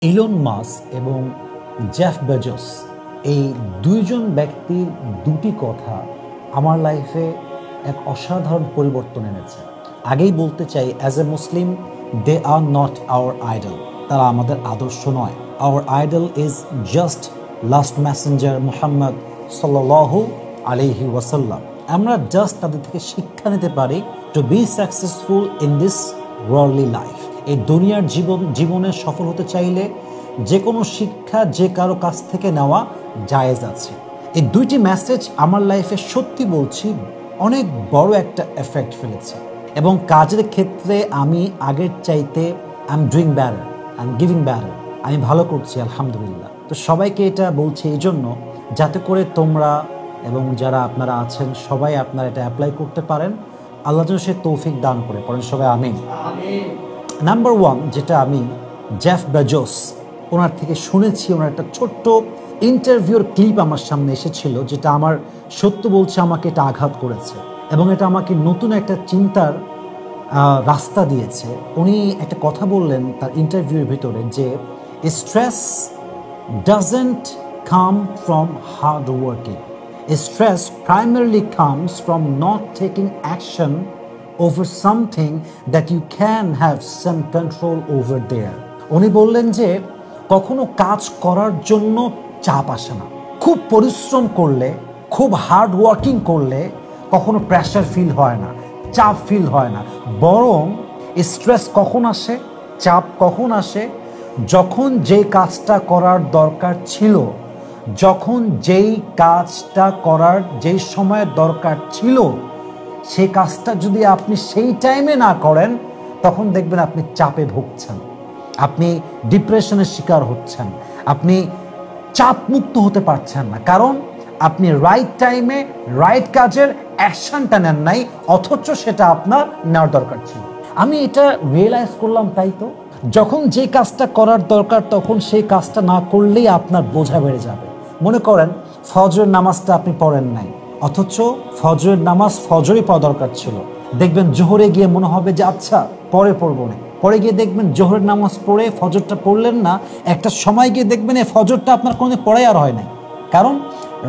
Elon Musk এবং Jeff Bezos এই দুইজন ব্যক্তির দুটি কথা আমার লাইফে এক অসাধারণ পরিবর্তন এনেছে। আগেই বলতে চাই, as a Muslim they are not our idol. তারা আমাদের আদর্শ নয়। Our idol is just last messenger Muhammad সাল্লাল্লাহু আলাইহি ওয়াসাল্লাম। আমরা জাস্ট তাদের থেকে শিক্ষা নিতে পারি to be successful in this worldly life. এই দুনিয়ার জীবনে সফল হতে চাইলে যে কোনো শিক্ষা যে কারো কাছ থেকে নেওয়া জায়েজ আছে। এই দুইটি মেসেজ আমার লাইফে সত্যি বলছি অনেক বড় একটা এফেক্ট ফেলেছে, এবং কাজের ক্ষেত্রে আমি আগের চাইতে I am doing batter, I am giving batter. আমি ভালো করছি আলহামদুলিল্লাহ। তো সবাইকে এটা বলছি এই জন্য, যাতে করে তোমরা এবং যারা আপনারা আছেন সবাই আপনারা এটা অ্যাপ্লাই করতে পারেন। আল্লাহ যেন সে তৌফিক দান করে। পড়েন সবাই আমিন। নাম্বার ওয়ান, যেটা আমি জেফ বেজোস ওনার থেকে শুনেছি, ওনার একটা ছোট্ট ইন্টারভিউর ক্লিপ আমার সামনে এসেছিল, যেটা আমার সত্য বলছে আমাকে এটা আঘাত করেছে, এবং এটা আমাকে নতুন একটা চিন্তার রাস্তা দিয়েছে। উনি একটা কথা বললেন তার ইন্টারভিউর ভিতরে যে stress doesn't come from hard working, stress primarily comes from not taking action over something that you can have some control over there. উনি বললেন যে কখনো কাজ করার জন্য চাপ আসে না। খুব পরিশ্রম করলে, খুব হার্ড ওয়ার্কিং করলে কখনো প্রেশার ফিল হয় না, চাপ ফিল হয় না। বরং স্ট্রেস কখন আসে, চাপ কখন আসে, যখন যে কাজটা করার দরকার ছিল, যখন যেই কাজটা করার যেই সময়ের দরকার ছিল সেই কাজটা যদি আপনি সেই টাইমে না করেন, তখন দেখবেন আপনি চাপে ভুগছেন, আপনি ডিপ্রেশনের শিকার হচ্ছেন, আপনি চাপ মুক্ত হতে পারছেন না, কারণ আপনি রাইট টাইমে রাইট কাজের অ্যাকশনটা নেন নাই, অথচ সেটা আপনার নেওয়ার দরকার ছিল। আমি এটা রিয়েলাইজ করলাম। তাই তো যখন যে কাজটা করার দরকার তখন সেই কাজটা না করলেই আপনার বোঝা বেড়ে যাবে। মনে করেন ফজরের নামাজটা আপনি পড়েন নাই, অথচ ফজরের নামাজ ফজরই পড়া দরকার ছিল। দেখবেন জোহরে গিয়ে মনে হবে যে আচ্ছা পরে পড়বো না, পরে গিয়ে দেখবেন জোহরের নামাজ পড়ে ফজরটা পড়লেন না, একটা সময় গিয়ে দেখবেন এই ফজরটা আপনার কোনো পড়াই আর হয় নাই, কারণ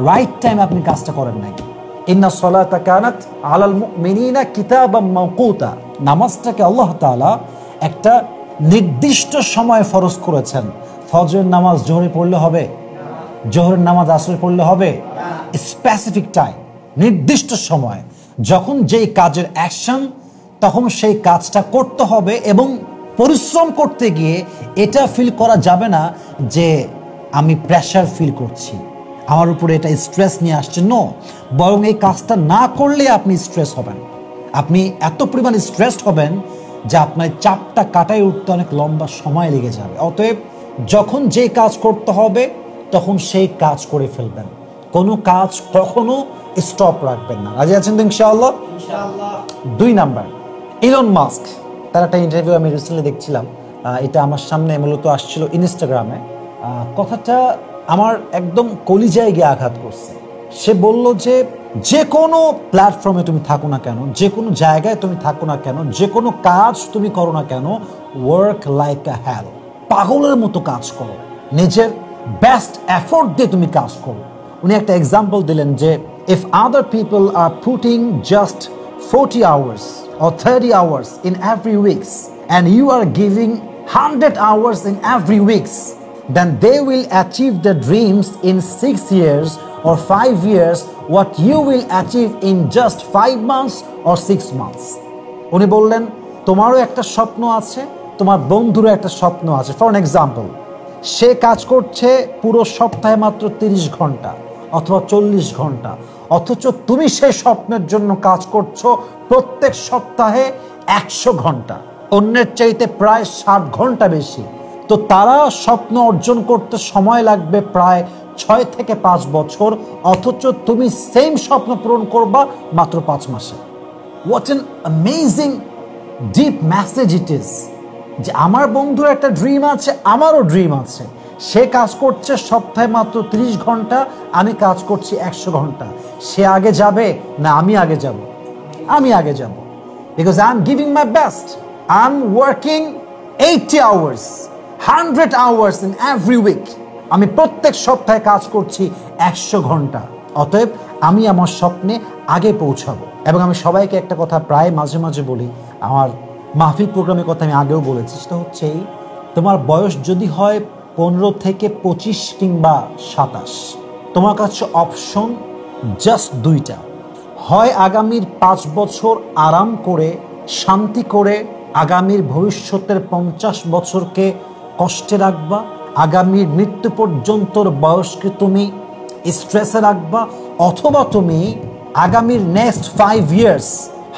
রাইট টাইম আপনি কাজটা করেন নাই। ইন্না সলাতা কানাত আলাল মুমিনিনা কিতাবাম মাওকুতা, নামাজটাকে আল্লাহ তাআলা একটা নির্দিষ্ট সময় ফরজ করেছেন। ফজরের নামাজ জোহরে পড়লে হবে, জোহরের নামাজ আসরে পড়লে হবে, স্পেসিফিক টাইম, নির্দিষ্ট সময়, যখন যেই কাজের অ্যাকশন তখন সেই কাজটা করতে হবে। এবং পরিশ্রম করতে গিয়ে এটা ফিল করা যাবে না যে আমি প্রেশার ফিল করছি, আমার উপরে এটা স্ট্রেস নিয়ে আসছে। নো, বরং এই কাজটা না করলে আপনি স্ট্রেস হবেন, আপনি এত পরিমাণ স্ট্রেসড হবেন যে আপনার চাপটা কাটায় উঠতে অনেক লম্বা সময় লেগে যাবে। অতএব যখন যে কাজ করতে হবে তখন সেই কাজ করে ফেলবেন, কোনো কাজ কখনো স্টপ রাখবেন না। রাজি আছেন তো ইনশাআল্লাহ? দুই নাম্বার, ইলন মাস্ক, তার একটা ইন্টারভিউ আমি রিসেন্টলি দেখছিলাম, এটা আমার সামনে মূলত আসছিল ইনস্টাগ্রামে। কথাটা আমার একদম কলিজায় গিয়ে আঘাত করছে। সে বলল যে যে কোনো প্ল্যাটফর্মে তুমি থাকো না কেন, যে কোনো জায়গায় তুমি থাকো না কেন, যে কোনো কাজ তুমি করো না কেন, ওয়ার্ক লাইক আ হ্যাল, পাগলের মতো কাজ করো, নিজের বেস্ট এফোর্ট দিয়ে তুমি কাজ করো। উনি একটা এক্সাম্পল দিলেন যে if other people are putting just 40 hours or 30 hours in every weeks and you are giving 100 hours in every weeks, then they will achieve their dreams in 6 years or 5 years what you will achieve in just 5 months or 6 months. উনি বললেন তোমারও একটা স্বপ্ন আছে, তোমার বন্ধুরও একটা স্বপ্ন আছে। ফর এক্সাম্পল, সে কাজ করছে পুরো সপ্তাহে মাত্র 30 ঘন্টা অথবা 40 ঘন্টা, অথচ তুমি সেই স্বপ্নের জন্য কাজ করছো প্রত্যেক সপ্তাহে 100 ঘন্টা, অন্যের চাইতে প্রায় 60 ঘন্টা বেশি। তো তারা স্বপ্ন অর্জন করতে সময় লাগবে প্রায় 6 থেকে 5 বছর, অথচ তুমি সেম স্বপ্ন পূরণ করবা মাত্র 5 মাসে। What an amazing deep message it is, যে আমার বন্ধুর একটা ড্রিম আছে, আমারও ড্রিম আছে। সে কাজ করছে সপ্তাহে মাত্র 30 ঘন্টা, আমি কাজ করছি 100 ঘন্টা। সে আগে যাবে না আমি আগে যাব? আমি আগে যাব, because I am giving my best, I am working 80 hours 100 hours in every week। আমি প্রত্যেক সপ্তাহে কাজ করছি 100 ঘন্টা। অতএব আমি আমার স্বপ্নে আগে পৌঁছাবো। এবং আমি সবাইকে একটা কথা প্রায় মাঝে মাঝে বলি, আমার মাহফিল প্রোগ্রামের কথা আমি আগেও বলেছি, সেটা হচ্ছে তোমার বয়স যদি হয় 15 থেকে 25 কিংবা 27, তোমার কাছে অপশন জাস্ট দুইটা। হয় আগামীর 5 বছর আরাম করে শান্তি করে আগামীর ভবিষ্যতের 50 বছরকে কষ্টে রাখবা, আগামীর মৃত্যু পর্যন্তর বয়সকে তুমি স্ট্রেসে রাখবা, অথবা তুমি আগামীর নেক্সট 5 ইয়ার্স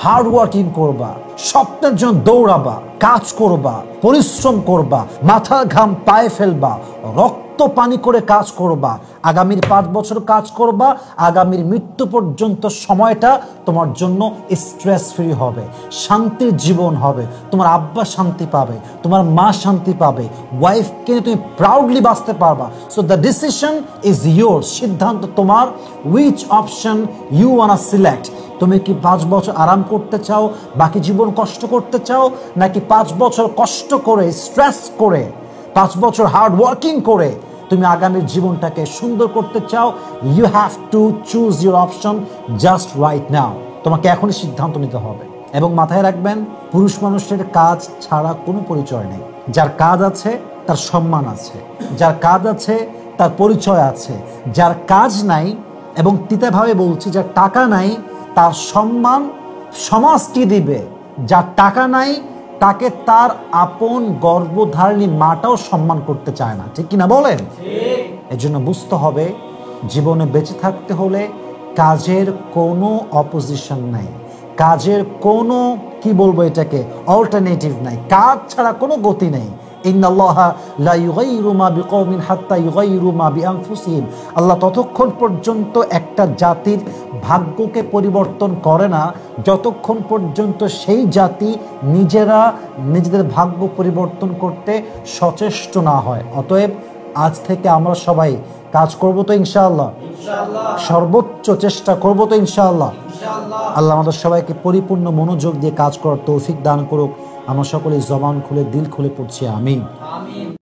হার্ড ওয়ার্কিং করবা, স্বপ্নের জন্য দৌড়াবা, কাজ করবা, পরিশ্রম করবা, মাথার ঘাম পায়ে ফেলবা, রক্ত পানি করে কাজ করবা, আগামীর 5 বছর কাজ করবা, আগামীর মৃত্যু পর্যন্ত সময়টা তোমার জন্য স্ট্রেস ফ্রি হবে, শান্তির জীবন হবে, তোমার আব্বা শান্তি পাবে, তোমার মা শান্তি পাবে, ওয়াইফকে তুমি প্রাউডলি বাঁচতে পারবা। So the decision is your, সিদ্ধান্ত তোমার। Which option you wanna select? তুমি কি 5 বছর আরাম করতে চাও, বাকি জীবন কষ্ট করতে চাও, নাকি 5 বছর কষ্ট করে স্ট্রেস করে 5 বছর হার্ড ওয়ার্কিং করে তুমি আগামীর জীবনটাকে সুন্দর করতে চাও? You have to choose your option just right now. তোমাকে এখনই সিদ্ধান্ত নিতে হবে। এবং মাথায় রাখবেন, পুরুষ মানুষের কাজ ছাড়া কোনো পরিচয় নেই। যার কাজ আছে তার সম্মান আছে, যার কাজ আছে তার পরিচয় আছে। যার কাজ নাই, এবং তিতাভাবে বলছি, যার টাকা নাই তার সম্মান সমাজ কি দিবে? যার টাকা নাই তাকে তার আপন গর্ভধারিণী মাটাও সম্মান করতে চায় না, ঠিক কিনা বলেন? এজন্য বুঝতে হবে, জীবনে বেঁচে থাকতে হলে কাজের কোনো অপোজিশন নাই, কাজের কোনো কি বলবো এটাকে অল্টারনেটিভ নাই, কাজ ছাড়া কোনো গতি নেই। ইন্নাল্লাহা লা ইউগাইরু মা বিকওমিন হাত্তা ইউগাইরু মা বিআনফুসিহিম। আল্লাহ ততক্ষণ পর্যন্ত একটা জাতির ভাগ্যকে পরিবর্তন করে না যতক্ষণ পর্যন্ত সেই জাতি নিজেরা নিজেদের ভাগ্য পরিবর্তন করতে সচেষ্ট না হয়। অতএব আজ থেকে আমরা সবাই কাজ করব তো ইনশাআল্লাহ, সর্বোচ্চ চেষ্টা করব তো ইনশাআল্লাহ। আল্লাহ আমাদের সবাইকে পরিপূর্ণ মনোযোগ দিয়ে কাজ করার তৌফিক দান করুক। আমরা সকলে জবান খুলে দিল খুলে পড়ছি আমিন।